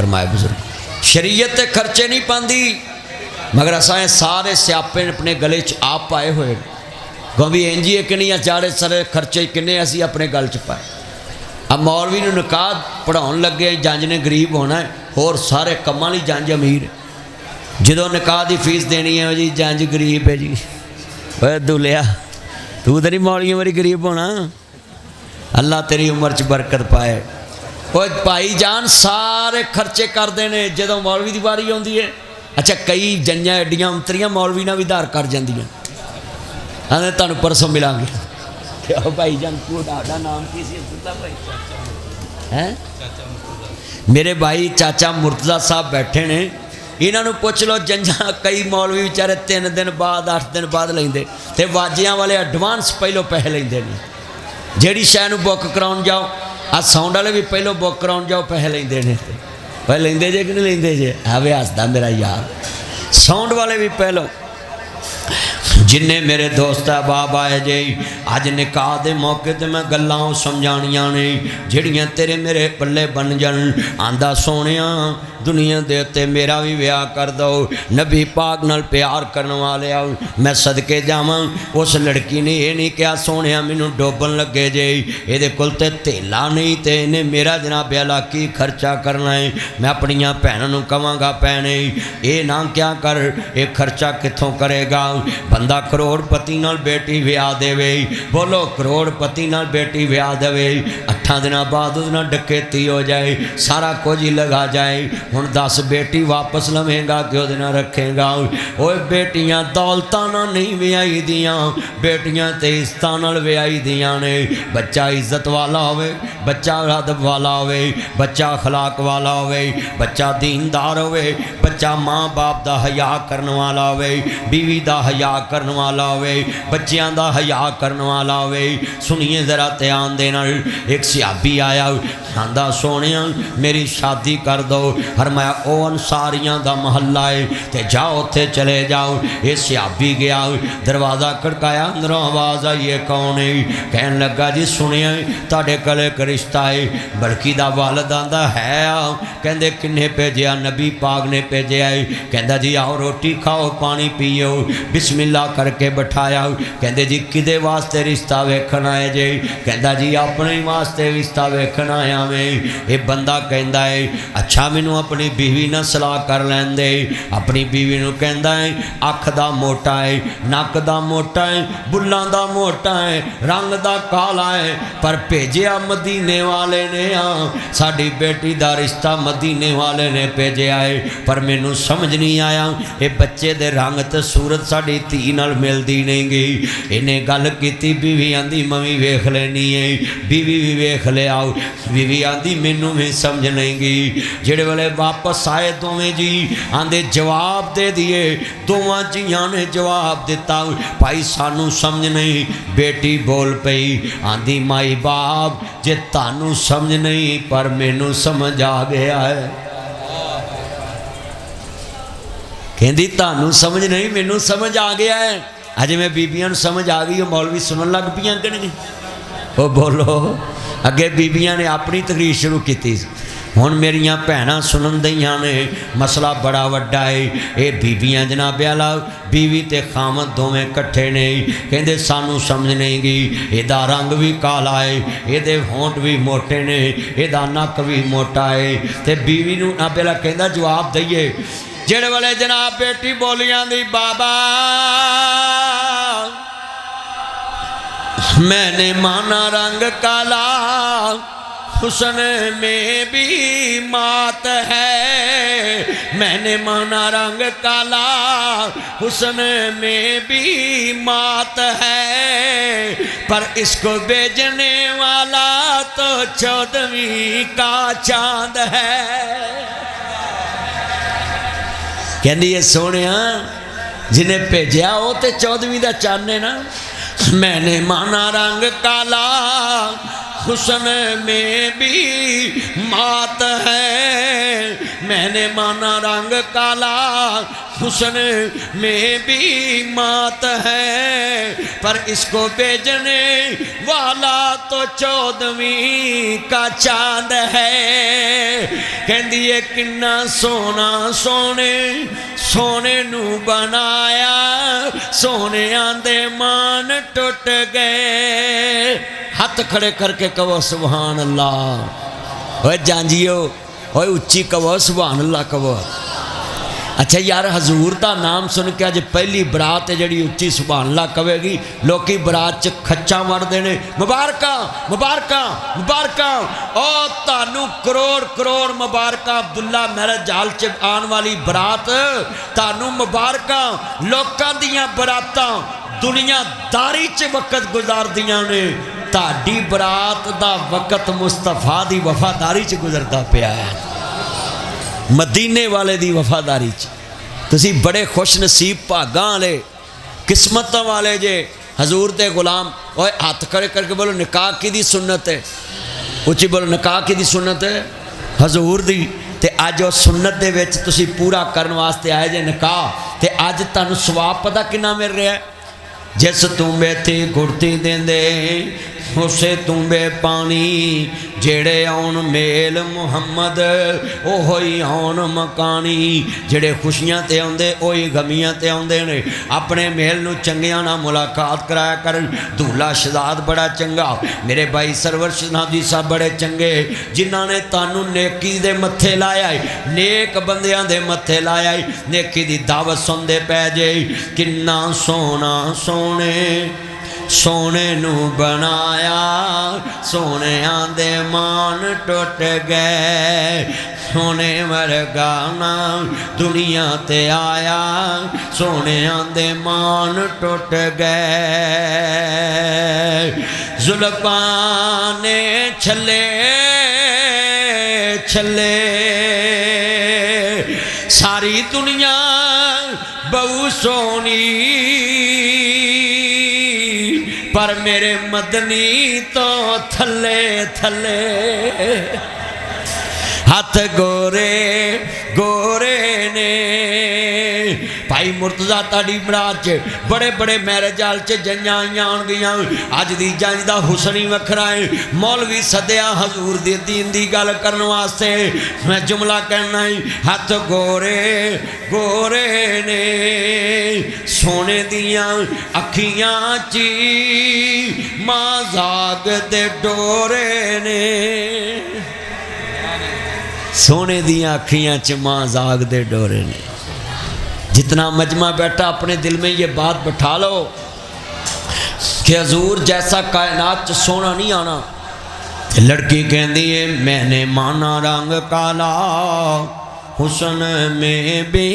फरमाया बुजुर्ग। शरीयत ते खर्चे नहीं पाती, मगर असा सारे स्यापे अपने गले च आप पाए हुए गो भी इंजी किनिया चाड़े सारे खर्चे किन्ने असी अपने गल च पाए। अब मौलवी नूं निकाह पढ़ाउण लगे जंज ने गरीब होना है, होर सारे कम्मां लई जंज अमीर। जो निकाह की फीस देनी है जी जंज गरीब है जी। ओए दुलिया तू तो नहीं मौलियों वारी गरीब होना। अल्लाह तेरी उम्र च बरकत पाए। ओए भाई जान सारे खर्चे करते हैं जो मौलवी की बारी आती है। अच्छा कई जंजा एडियां उतरियां मौलवी ना भी धार कर जांदियां। आंदे तुहानूं परसों मिलांगे। भाई जान तुहाडा नाम की सी? अब्दुल्ला भाई हैं? मेरे भाई चाचा मुर्तज़ा साहब बैठे ने, इन्हों पुछ लो जंजा कई मौलवी बेचारे 3 दिन बाद 8 दिन बाद लेंदे ते वाजियां वाले एडवांस पहलों पैसे लेंदे ने। जिहड़ी शै नूं बुक कराउण जाओ आ साउंड वाले भी पहलों बुक कराउण जाओ पैसे लेंदे ने। भाई लेंदे जे कि नहीं लेंदे जे? आवे हसदा मेरा यार। साउंड वाले भी पहलों। जिन्ने मेरे दोस्त अहबाब आए जे अज निकाह के मौके ते मैं गल्लां समझाणियां ने जिहड़ियां तेरे मेरे पल्ले बन जान। आंदा सोहणिया दुनिया दे उत्ते मेरा भी विआह कर दो, नबी पाक नाल प्यार करने वाले आओ। मैं सदके जावां। उस लड़की ने यह नहीं कहा सोहणिया मैनूं डोबन लगे जे, इहदे कोल ते धेला नहीं ते इहने मेरा जनाब लाकी खर्चा करना है। मैं अपनियां भैणां नूं कहांगा भैणे ये ना क्या कर, ये खर्चा कित्थों करेगा? बंदा करोड़पति नाल बेटी विआह देवे, बोलो करोड़पति नाल बेटी विआह देवे, 8 दिन बाद उस नाल डकैती हो जाए, सारा कुछ ही लगा जाए। हुण दस बेटी वापस लवेंगा कि उहदे नाल रखेगा? ओए बेटियां दौलतां नाल नहीं विआही दियां, बेटियां ते इज्जतां नाल विआही दियां ने। बच्चा इज्जत वाला होवे, बच्चा अदब वाला होवे, बच्चा अखलाक वाला होवे, बच्चा दीनदार होवे, बच्चा माँ बाप दा हया करने वाला होवे, बीवी दा हया करने वाला होवे, बच्चियां दा हया करने वाला होवे। सुनिए ज़रा ध्यान दे नाल। एक सियाबी आया आंदा सोहणिया मेरी शादी कर दो। फरमाया ओ अंसारियां दा महल्ला है ते जाओ उत्थे चले जाओ। ये सियाबी गया, दरवाज़ा खड़काया, अंदरों आवाज़ आई है कौन है? कहन लगा जी सुनिया तुहाडे कोल एक रिश्ता है। बल्कि दा वालिद आंदा है। कहंदे किन्ने भेजिया? नबी पाक ने भेजिया है। कहंदा जी आओ रोटी खाओ पानी पियो। बिस्मिल्लाह करके बिठाया। कहंदे जी किदे वास्ते रिश्ता वेखण आए जे? कहंदा जी अपने वास्ते रिश्ता वेखण आया मैं। ये बंदा कहंदा है अच्छा मैनू अपनी बीवी ना सलाह कर लैन दे। अपनी बीवी नूं कहंदा है अख दा मोटा है, नक दा मोटा है, बुल्लां दा मोटा है, रंग दा काला है, पर भेजिया मदीने वाले ने। साडी बेटी दा रिश्ता मदीने वाले ने भेजिया है, पर मैनू समझ नहीं आया ये बच्चे दे रंग ते सूरत साडी धी नाल मिलदी नहीं गई। इन्हें गल कीती, बीवी आंदी मैं भी वेख लैनी है। बीवी भी वेख लिया। बीवी आंदी मैनू भी समझ नहीं गई। जिहड़े वेले वापस आए दोवें जी आंदे जवाब दे दिए। दोवां जियां ने जवाब दिता भाई सानू समझ नहीं। बेटी बोल पई आंदी माई बाप जे तानू समझ नहीं पर मैनू समझ आ गया है। कहंदी तानू समझ नहीं मैनू समझ आ गया है। अजे मैं बीबियां नूं समझ आ गई, मौलवी सुनन लग पियां कि नहीं? ओ बोलो। अगे बीबियां ने अपनी तकरीर शुरू की। हुण मेरियां भैणां सुनन दईयां ने। मसला बड़ा वड्डा है। ये बीबियां जनाब आला बीवी ते खामद दोवें कट्ठे ने। कहंदे सानू समझ नहीं गई। इहदा रंग भी काला है, इहदे होंठ भी मोटे ने, इहदा नक भी मोटा है। ते बीवी नूं जनाब आला कहंदा जवाब दईए। जिहड़े वेले जनाब बेटी बोलियां दी बाबा मैंने माना रंग काला हुस्न में भी मात है। मैंने माना रंग काला हुस्न में भी मात है, पर इसको बेचने वाला तो 14वीं का चांद है। कहंदी ये सोहणिया जिन्हें भेजा वो तो 14वीं का चांद है ना। मैंने माना रंग काला हुस्न में भी मात है। मैंने माना रंग काला हुस्न में भी मात है, पर इसको बेचने वाला तो 14वीं का चांद है। कहंदी है किन्ना सोना सोने सोने नू बनाया, सोने आंदे मान टुट गए। हाथ खड़े करके कहो सुभान अल्लाह। ओए जांजियो ओए उच्ची कहो सुभान अल्लाह कहो। अच्छा यार हजूर का नाम सुन के अज पहली बरात है जी उच्ची सुभान अल्लाह कहेगी। लोग बरात च खच्चा मरते हैं मुबारक मुबारक मुबारक। और तानू करोड़ करोड़ मुबारक। अब्दुल्ला मैरिज हाल च आने वाली बरात तानू मुबारक। लोगों दियां बरातां दुनियादारी च वक़्त गुजारदियां ने, ताड़ी बरात दा वक़्त मुस्तफा दी वफादारी च गुजरता पिया है, मदीने वाले दी वफादारी च। तुसी बड़े खुश नसीब भागां वाले किस्मत वाले जे हजूर दे गुलाम। ओए हाथ खड़े करके बोलो निकाह की दी सुन्नत है, उच्ची बोलो निकाह की दी सुन्नत है हजूर दी। ते अज उस सुन्नत दे विच तुसी पूरा करने वास्ते आए जे निकाह। ते अज तुहानू सवाब पता कितना मिल रहा है। जिस तुम्बे थी गुड़ती देंदे उसे तुम्बे पानी, जेड़े आउन मेल मुहम्मद ओहो ही आउन मकानी। जेड़े खुशियां ते आउंदे ओही गमियां ते आउंदे ने। अपने मेल नू चंगियां नाल मुलाकात कराया कर। दूल्हा शहजाद बड़ा चंगा, मेरे भाई सरवर शहनादी साहब बड़े चंगे, जिन्हां ने तानू नेकी दे मत्थे लाया है, नेक बंदियां दे मत्थे लाया है। नेकी दी दावत सुनदे पै जे। किन्ना सोना सोने सोने नू बनाया, सोने आंदे मान टुट गए। सोने वर्गा ना दुनिया ते आया, सोने आंदे मान टुट गए। जुल्फां ने छले छले सारी दुनिया बहु सोनी, पर मेरे मदनी तो थले थले। हाथ गोरे गोरे ने। भाई मुर्तजा ताड़ी बरात च बड़े बड़े मैरिज हाल च जंजां आईयां आउणगियां। अज दी जंज दा हुसन ही वखरा है। मौलवी सद्या हजूर दी दीन दी गल करन वास्ते। मैं जुमला कहना है हाथ गोरे गोरे ने, सोने दियां अखियां ची मां जाग दे डोरे ने। सोने दियां अखियां च मां जाग दे डोरे ने। जितना मजमा बैठा अपने दिल में ये बात बैठा लो कि हजूर जैसा कायनात च सोना नहीं आना। लड़की कहती है मैंने माना रंग काला, हुस्न में भी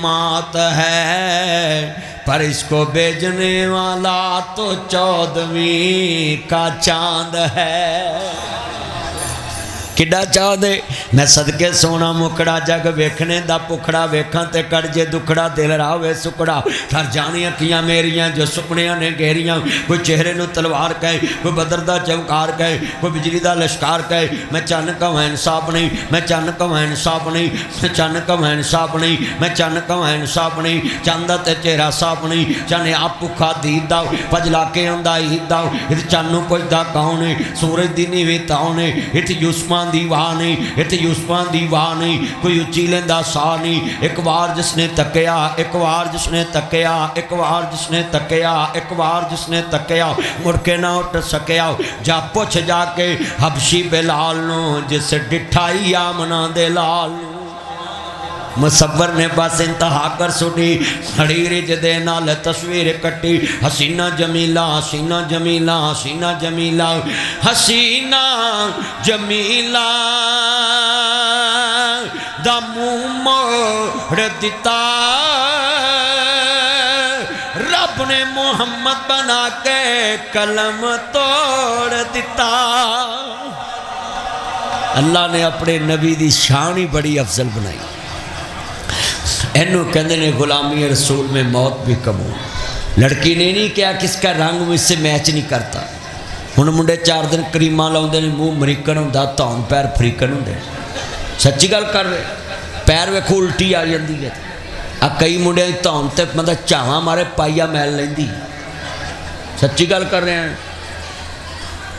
मात है, पर इसको बेचने वाला तो 14वीं का चांद है। किड्डा चाह दे मैं सदके सोना मुकड़ा जग वेखने दा भुखड़ा वेखां ते कट जे दुखड़ा दिल रावे सुकड़ा। थर जानी अखियां मेरियां जो सुपनियां ने घेरियां। कोई चेहरे नू तलवार कहे, कोई बदर दा चमकार कहे, कोई बिजली दा लश्कार कहे। मैं चन्न कवां इंसाफ नहीं, मैं चन्न कवां इंसाफ नहीं, मैं चन्न कवां इंसाफ नहीं, मैं चन्न कवां इंसाफ नहीं। चंद ते चेहरा साफ नहीं, चन्न आप भुखा दीद दा भजला के आंदा ईद दा। इत चन्न पुछदा कौन है, सूरज दी नीवी ताउन है। इत यूसुफां दी वाह नहीं, इत्थे यूसुफां दी वाह नहीं। कोई उच्ची लेंदा सा नहीं। एक बार जिसने तकिया, एक बार जिसने तकिया, एक बार जिसने तकिया, एक बार जिसने तकिया, मुड़ के ना उठ सकिया। जा पुछ जाके हबशी बिलाल नू, जिस डिठाई आमना दे लाल। मुसव्वर ने बस इंतहा कर सुनी, खड़ी रिज दे नाल तस्वीर कट्टी। हसीना जमीला, हसीना जमीला, हसीना जमीला, हसीना जमीला दा मुंह मोड़ दिता। रब ने मोहम्मद बना के कलम तोड़ दिता। अल्लाह ने अपने नबी दी शान ही बड़ी अफजल बनाई। इनू कहते ने गुलामी रसूल में मौत भी कबूल। लड़की ने नहीं कहा किसका रंग मुझसे मैच नहीं करता। हुण मुंडे 4 दिन क्रीमां लाउंदे ने, मूँह अमरीकन हुंदा, धौन पैर अफ्रीकन हुंदे। सच्ची गल कर रहे, पैर वेखो उल्टी आ जाती है। आ कई मुंडिया की धौन ते मतलब झावां मारे पाइया मैल लैंदी, सच्ची गल कर रहे हैं।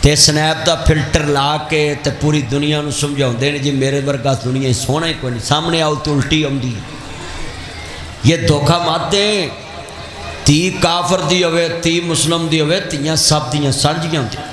ते स्नैप का फिल्टर ला के ते पूरी दुनिया को समझाते हैं जी मेरे वर्गा दुनिया सोहना ही कोई नहीं, सामने आओ तो उल्टी आती। ये धोखा मत दें, धी काफर दी होवे धी मुस्लिम दी होवे, धीयां सब दियां साझियां होंदियां।